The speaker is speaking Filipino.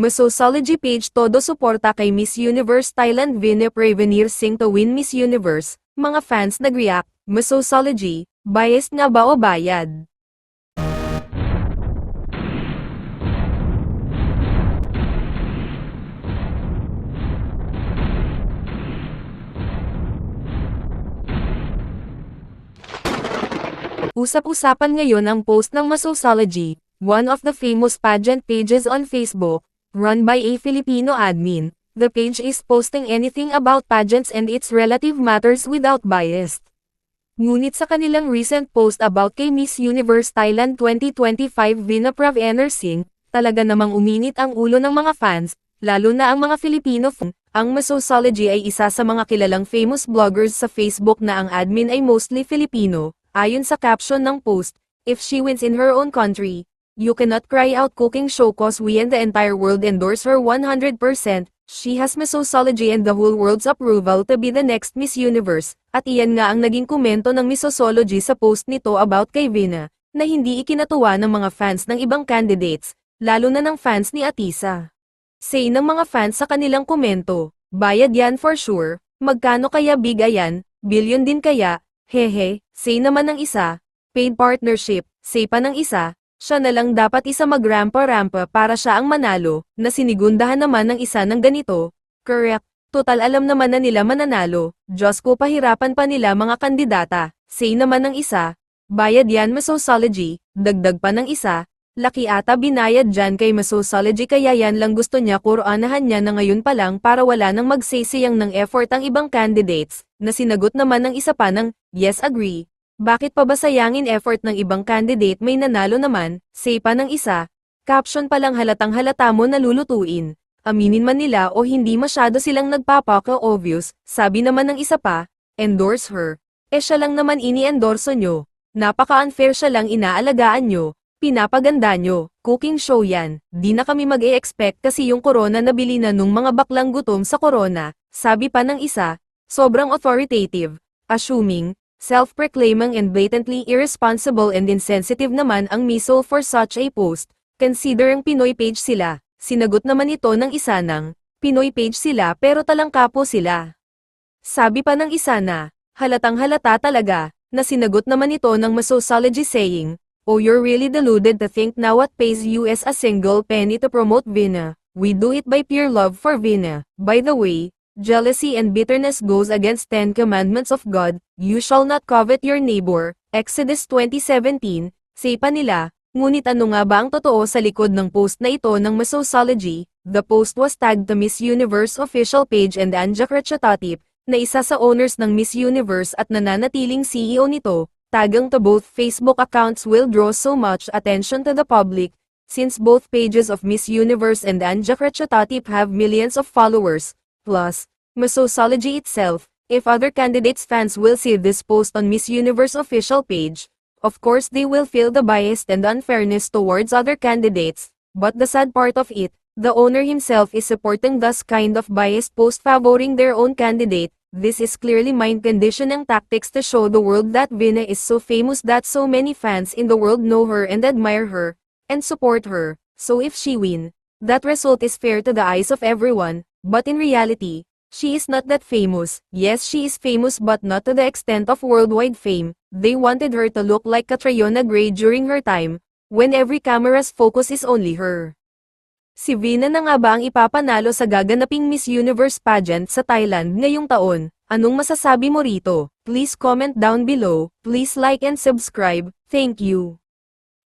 Masosology page todo suporta kay Miss Universe Thailand Vina Prevenir Singh to win Miss Universe. Mga fans nag-react, Masosology, biased nga ba o bayad? Usap-usapan ngayon ang post ng Masosology, one of the famous pageant pages on Facebook, run by a Filipino admin. The page is posting anything about pageants and its relative matters without bias. Ngunit sa kanilang recent post about kay Miss Universe Thailand 2025 Vina Prevenir Singh, talaga namang uminit ang ulo ng mga fans, lalo na ang mga Filipino fans. Ang Masosology ay isa sa mga kilalang famous bloggers sa Facebook na ang admin ay mostly Filipino. Ayon sa caption ng post, if she wins in her own country, you cannot cry out cooking show cause we and the entire world endorse her 100%. She has Masosology and the whole world's approval to be the next Miss Universe. At iyan nga ang naging komento ng Masosology sa post nito about kay Vina, na hindi ikinatuwa ng mga fans ng ibang candidates, lalo na ng fans ni Atisa. Say ng mga fans sa kanilang komento, bayad yan for sure, magkano kaya big ayan, billion din kaya, hehe, say naman ng isa, paid partnership, say pa ng isa, siya na lang dapat isa magrampa-rampa para siya ang manalo, na sinigundahan naman ng isa ng ganito, correct, total alam naman na nila mananalo, Diyos ko pahirapan pa nila mga kandidata, say naman ng isa, bayad yan Masosology, dagdag pa ng isa, laki ata binayad dyan kay Masosology kaya yan lang gusto niya kuranahan niya na ngayon pa lang para wala nang magsisiyang ng effort ang ibang candidates, na sinagot naman ng isa pa ng, yes agree. Bakit pa ba sayangin effort ng ibang candidate may nanalo naman, say pa ng isa, caption pa lang halatang halata mo nalulutuin, aminin man nila o hindi masyado silang nagpapaka-obvious, sabi naman ng isa pa, endorse her, siya lang naman ini-endorso nyo, napaka-unfair siya lang inaalagaan nyo, pinapaganda nyo, cooking show yan, di na kami mag-e-expect kasi yung corona nabili na nung mga baklang gutom sa corona, sabi pa ng isa, sobrang authoritative, assuming, self-proclaiming and blatantly irresponsible and insensitive naman ang Miso for such a post, considering Pinoy page sila, sinagot naman ito ng isa ng, Pinoy page sila pero talangkapo sila. Sabi pa ng isa na, halatang halata talaga, na sinagot naman ito ng Masosology saying, oh you're really deluded to think now what pays you as a single penny to promote Vina, we do it by pure love for Vina, by the way, jealousy and bitterness goes against 10 commandments of God, you shall not covet your neighbor, Exodus 20:17, say pa nila, ngunit ano nga ba ang totoo sa likod ng post na ito ng Masosology? The post was tagged to Miss Universe official page and Anja Kretchatotip, na isa sa owners ng Miss Universe at nananatiling CEO nito, tagging to both Facebook accounts will draw so much attention to the public, since both pages of Miss Universe and Anja Kretchatotip have millions of followers. Plus, Masosology itself, if other candidates' fans will see this post on Miss Universe official page, of course they will feel the bias and unfairness towards other candidates, but the sad part of it, the owner himself is supporting this kind of biased post favoring their own candidate. This is clearly mind conditioning tactics to show the world that Vina is so famous that so many fans in the world know her and admire her, and support her, so if she win, that result is fair to the eyes of everyone. But in reality, she is not that famous. Yes, she is famous but not to the extent of worldwide fame. They wanted her to look like Catriona Gray during her time, when every camera's focus is only her. Si Vina na nga ba ang ipapanalo sa gaganaping Miss Universe pageant sa Thailand ngayong taon? Anong masasabi mo rito? Please comment down below, please like and subscribe. Thank you.